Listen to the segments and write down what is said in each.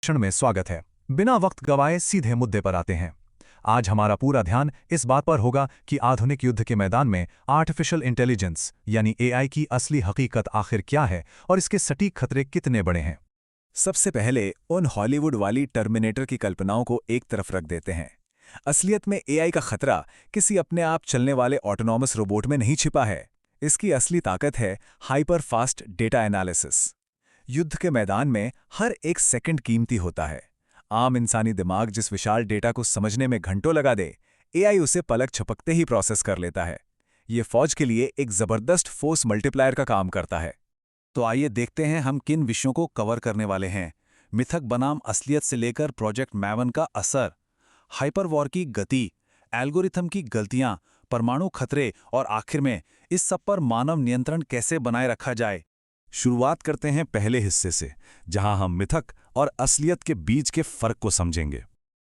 क्षण में स्वागत है। बिना वक्त गवाए सीधे मुद्दे पर आते हैं। आज हमारा पूरा ध्यान इस बात पर होगा कि आधुनिक युद्ध के मैदान में आर्टिफिशियल इंटेलिजेंस यानी एआई की असली हकीकत आखिर क्या है और इसके सटीक खतरे कितने बड़े हैं। सबसे पहले उन हॉलीवुड वाली टर्मिनेटर की कल्पनाओं को एक तरफ रख देते हैं। असलियत में एआई का खतरा किसी अपने आप चलने वाले ऑटोनॉमस रोबोट में नहीं छिपा है। इसकी असली ताकत है हाइपर फास्ट डेटा एनालिसिस। युद्ध के मैदान में हर एक सेकंड कीमती होता है। आम इंसानी दिमाग जिस विशाल डेटा को समझने में घंटों लगा दे, एआई उसे पलक झपकते ही प्रोसेस कर लेता है। ये फौज के लिए एक जबरदस्त फोर्स मल्टीप्लायर का काम करता है। तो आइए देखते हैं हम किन विषयों को कवर करने वाले हैं। मिथक बनाम असलियत से लेकर प्रोजेक्ट मैवन का असर, हाइपर वॉर की गति, एल्गोरिथम की गलतियां, परमाणु खतरे और आखिर में इस सब पर मानव नियंत्रण कैसे बनाए रखा जाए। शुरुआत करते हैं पहले हिस्से से, जहां हम मिथक और असलियत के बीच के फर्क को समझेंगे।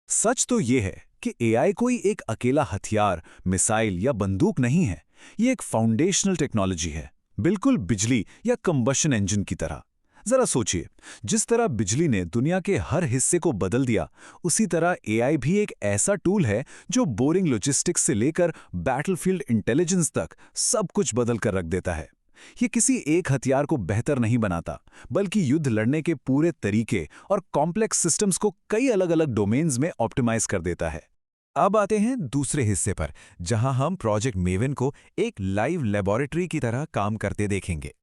सच तो ये है कि एआई कोई एक अकेला हथियार, मिसाइल या बंदूक नहीं है। ये एक फाउंडेशनल टेक्नोलॉजी है, बिल्कुल बिजली या कंबशन इंजन की तरह। जरा सोचिए, जिस तरह बिजली ने दुनिया के हर हिस्से को बदल दिया, उसी तरह एआई भी एक ऐसा टूल है जो बोरिंग लॉजिस्टिक्स से लेकर बैटलफील्ड इंटेलिजेंस तक सब कुछ बदल कर रख देता है। ये किसी एक हथियार को बेहतर नहीं बनाता, बल्कि युद्ध लड़ने के पूरे तरीके और कॉम्प्लेक्स सिस्टम्स को कई अलग-अलग डोमेन्स में ऑप्टिमाइज कर देता है। अब आते हैं दूसरे हिस्से पर, जहां हम प्रोजेक्ट मेवन को एक लाइव लेबोरेटरी की तरह काम करते देखेंगे।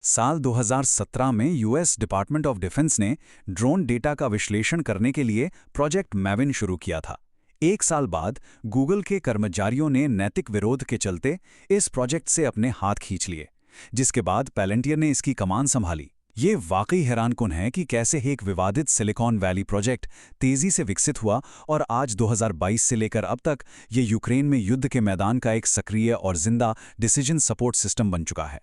साल 2017 में यूएस डिपार्टमेंट ऑफ डिफेंस ने ड्रोन डेटा का विश्लेषण करने के लिए प्रोजेक्ट मेवन शुरू किया था। एक साल बाद गूगल के कर्मचारियों ने नैतिक विरोध के चलते इस प्रोजेक्ट से अपने हाथ खींच लिए, जिसके बाद पैलेंटियर ने इसकी कमान संभाली। ये वाकई हैरानकुन है कि कैसे एक विवादित सिलिकॉन वैली प्रोजेक्ट तेजी से विकसित हुआ और आज 2022 से लेकर अब तक ये यूक्रेन में युद्ध के मैदान का एक सक्रिय और जिंदा डिसीजन सपोर्ट सिस्टम बन चुका है।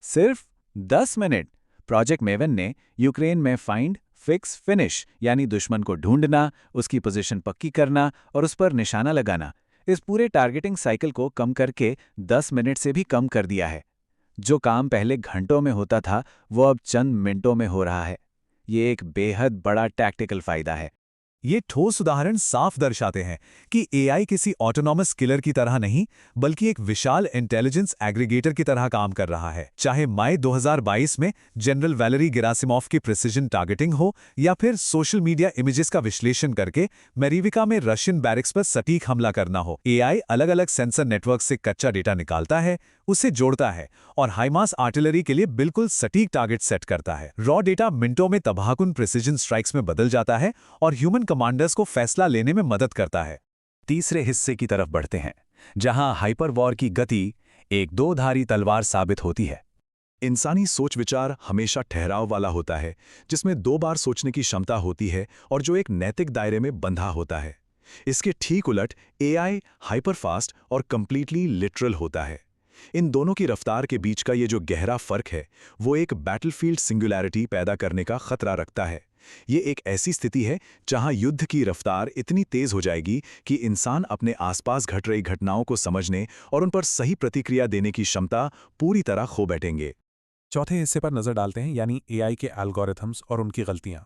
सिर्फ 10 मिनट प्रोजेक्ट मेवन ने यूक्रेन में फाइंड, फिक्स, फिनिश यानी दुश्मन को ढूंढना, उसकी पोजीशन पक्की करना और उस पर निशाना लगाना, इस पूरे टारगेटिंग साइकिल को कम करके 10 मिनट से भी कम कर दिया है। जो काम पहले घंटों में होता था, वो अब चंद मिनटों में हो रहा है। ये एक बेहद बड़ा टैक्टिकल फायदा है। ये ठोस उदाहरण साफ दर्शाते हैं कि एआई किसी ऑटोनॉमस किलर की तरह नहीं, बल्कि एक विशाल इंटेलिजेंस एग्रीगेटर की तरह काम कर रहा है। चाहे मई 2022 में जनरल वैलेरी गेरासिमोव की प्रिसिजन टारगेटिंग हो या फिर सोशल मीडिया इमेजेस का विश्लेषण करके मेरिविका में रशियन बैरिक्स पर सटीक हमला करना हो, एआई अलग-अलग सेंसर नेटवर्क से कच्चा डेटा निकालता है, उसे जोड़ता है और हाईमास आर्टिलरी के लिए बिल्कुल सटीक टारगेट सेट करता है। रॉ डेटा मिनटों में तबाहकुन प्रिसिजन स्ट्राइक्स में बदल जाता है और ह्यूमन कमांडर्स को फैसला लेने में मदद करता है। तीसरे हिस्से की तरफ बढ़ते हैं, जहां हाइपर वॉर की गति एक दो-धारी तलवार साबित होती है। इंसानी सोच विचार हमेशा ठहराव वाला होता है, जिसमें 2 बार सोचने की क्षमता होती है और जो एक नैतिक दायरे में बंधा होता है। इसके ठीक उलट एआई हाइपर फास्ट और कंप्लीटली लिटरल होता है। इन दोनों की रफ्तार के बीच का ये जो गहरा फर्क है, वो एक बैटलफील्ड सिंगुलैरिटी पैदा करने का खतरा रखता है। ये एक ऐसी स्थिति है जहां युद्ध की रफ्तार इतनी तेज हो जाएगी कि इंसान अपने आसपास घट रही घटनाओं को समझने और उन पर सही प्रतिक्रिया देने की क्षमता पूरी तरह खो बैठेंगे। चौथे हिस्से पर नजर डालते हैं, यानी एआई के एल्गोरिथम्स और उनकी गलतियां।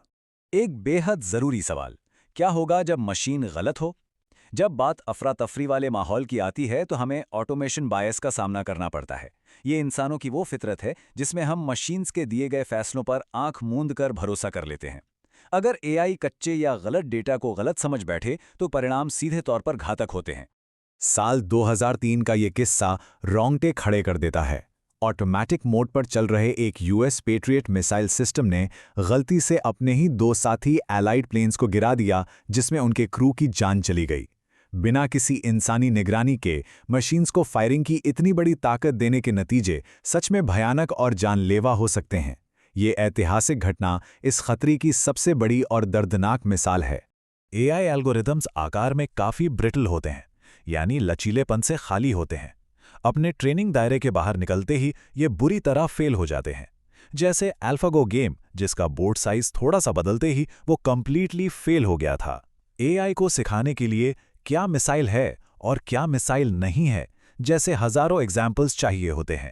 एक बेहद जरूरी सवाल, क्या होगा जब मशीन गलत हो? जब बात अफरा तफरी वाले माहौल की आती है तो हमें ऑटोमेशन बायस का सामना करना पड़ता है। ये इंसानों की वो फितरत है जिसमें हम मशीन्स के दिए गए फैसलों पर आंख मूंद कर भरोसा कर लेते हैं। अगर एआई कच्चे या गलत डेटा को गलत समझ बैठे तो परिणाम सीधे तौर पर घातक होते हैं। साल 2003 का ये किस्सा रोंगटे खड़े कर देता है। ऑटोमैटिक मोड पर चल रहे एक यूएस पेट्रियट मिसाइल सिस्टम ने गलती से अपने ही 2 साथी एलाइड प्लेन्स को गिरा दिया, जिसमें उनके क्रू की जान चली गई। बिना किसी इंसानी निगरानी के मशीन्स को फायरिंग की इतनी बड़ी ताकत देने के नतीजे सच में भयानक और जानलेवा हो सकते हैं। ये ऐतिहासिक घटना इस खतरे की सबसे बड़ी और दर्दनाक मिसाल है। एआई एल्गोरिथम्स आकार में काफ़ी ब्रिटल होते हैं, यानी लचीलेपन से खाली होते हैं। अपने ट्रेनिंग दायरे के बाहर निकलते ही ये बुरी तरह फेल हो जाते हैं। जैसे अल्फागो गेम, जिसका बोर्ड साइज थोड़ा सा बदलते ही वो कंप्लीटली फेल हो गया था। एआई को सिखाने के लिए क्या मिसाइल है और क्या मिसाइल नहीं है, जैसे हजारों एग्जाम्पल्स चाहिए होते हैं।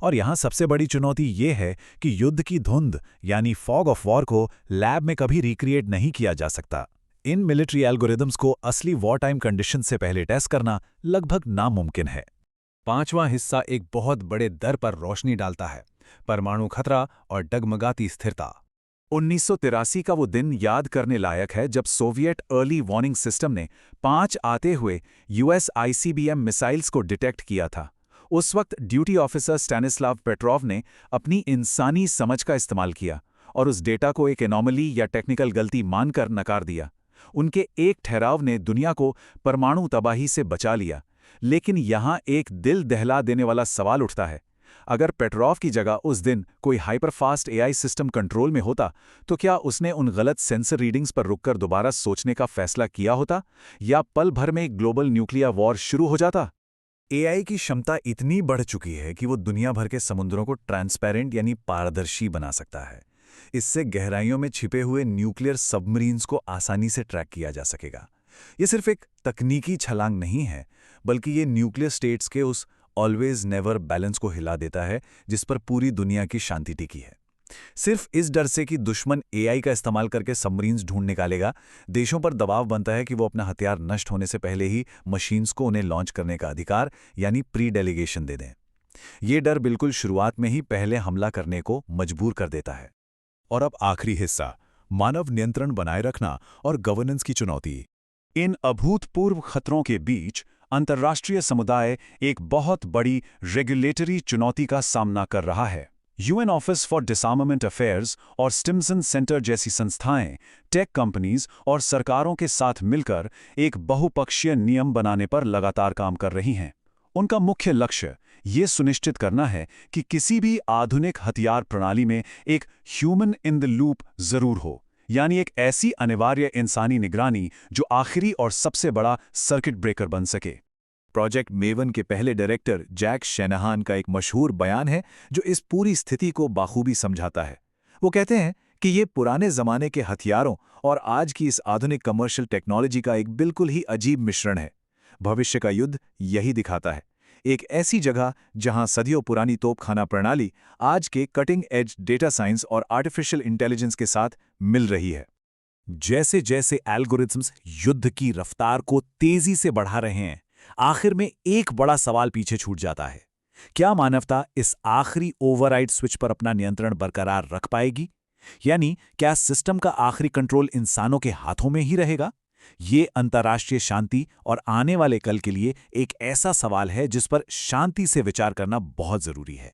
और यहाँ सबसे बड़ी चुनौती ये है कि युद्ध की धुंध यानी फॉग ऑफ वॉर को लैब में कभी रिक्रिएट नहीं किया जा सकता। इन मिलिट्री एल्गोरिदम्स को असली वॉर टाइम कंडीशन से पहले टेस्ट करना लगभग नामुमकिन है। पांचवां हिस्सा एक बहुत बड़े दर पर रोशनी डालता है, परमाणु खतरा और डगमगाती स्थिरता। 1983 का वो दिन याद करने लायक है जब सोवियत अर्ली वार्निंग सिस्टम ने 5 आते हुए यूएस आईसीबीएम मिसाइल्स को डिटेक्ट किया था। उस वक्त ड्यूटी ऑफिसर स्टैनिस्लाव पेट्रोव ने अपनी इंसानी समझ का इस्तेमाल किया और उस डेटा को एक एनॉमली या टेक्निकल गलती मानकर नकार दिया। उनके एक ठहराव ने दुनिया को परमाणु तबाही से बचा लिया। लेकिन यहाँ एक दिल दहला देने वाला सवाल उठता है, अगर पेट्रोव की जगह उस दिन कोई हाइपरफास्ट एआई सिस्टम कंट्रोल में होता तो क्या उसने उन गलत सेंसर रीडिंग्स पर रुककर दोबारा सोचने का फैसला किया होता, या पल भर में एक ग्लोबल न्यूक्लियर वॉर शुरू हो जाता? एआई की क्षमता इतनी बढ़ चुकी है कि वो दुनिया भर के समुद्रों को ट्रांसपेरेंट यानी पारदर्शी बना सकता है। इससे गहराइयों में छिपे हुए न्यूक्लियर सबमरीन्स को आसानी से ट्रैक किया जा सकेगा। ये सिर्फ एक तकनीकी छलांग नहीं है, बल्कि ये न्यूक्लियर स्टेट्स के उस ऑलवेज नेवर बैलेंस को हिला देता है जिस पर पूरी दुनिया की शांति टिकी है। सिर्फ इस डर से कि दुश्मन एआई का इस्तेमाल करके सबमरीन्स ढूंढ निकालेगा, देशों पर दबाव बनता है कि वो अपना हथियार नष्ट होने से पहले ही मशीन्स को उन्हें लॉन्च करने का अधिकार यानी प्री डेलीगेशन दे दें। ये डर बिल्कुल शुरुआत में ही पहले हमला करने को मजबूर कर देता है। और अब आखिरी हिस्सा, मानव नियंत्रण बनाए रखना और गवर्नेंस की चुनौती। इन अभूतपूर्व खतरों के बीच अंतर्राष्ट्रीय समुदाय एक बहुत बड़ी रेगुलेटरी चुनौती का सामना कर रहा है। यूएन ऑफिस फॉर डिसआर्मामेंट अफेयर्स और स्टिम्सन सेंटर जैसी संस्थाएं टेक कंपनीज और सरकारों के साथ मिलकर एक बहुपक्षीय नियम बनाने पर लगातार काम कर रही हैं। उनका मुख्य लक्ष्य ये सुनिश्चित करना है कि किसी भी आधुनिक हथियार प्रणाली में एक ह्यूमन इन द लूप जरूर हो, यानी एक ऐसी अनिवार्य इंसानी निगरानी जो आखिरी और सबसे बड़ा सर्किट ब्रेकर बन सके। प्रोजेक्ट मेवन के पहले डायरेक्टर जैक शेनाहान का एक मशहूर बयान है जो इस पूरी स्थिति को बाखूबी समझाता है। वो कहते हैं कि ये पुराने ज़माने के हथियारों और आज की इस आधुनिक कमर्शियल टेक्नोलॉजी का एक बिल्कुल ही अजीब मिश्रण है। भविष्य का युद्ध यही दिखाता है, एक ऐसी जगह जहां सदियों पुरानी तोपखाना प्रणाली आज के कटिंग एज डेटा साइंस और आर्टिफिशियल इंटेलिजेंस के साथ मिल रही है। जैसे जैसे एल्गोरिथम्स युद्ध की रफ्तार को तेजी से बढ़ा रहे हैं, आखिर में एक बड़ा सवाल पीछे छूट जाता है। क्या मानवता इस आखिरी ओवरराइड स्विच पर अपना नियंत्रण बरकरार रख पाएगी? यानी क्या सिस्टम का आखिरी कंट्रोल इंसानों के हाथों में ही रहेगा? ये अंतर्राष्ट्रीय शांति और आने वाले कल के लिए एक ऐसा सवाल है जिस पर शांति से विचार करना बहुत जरूरी है।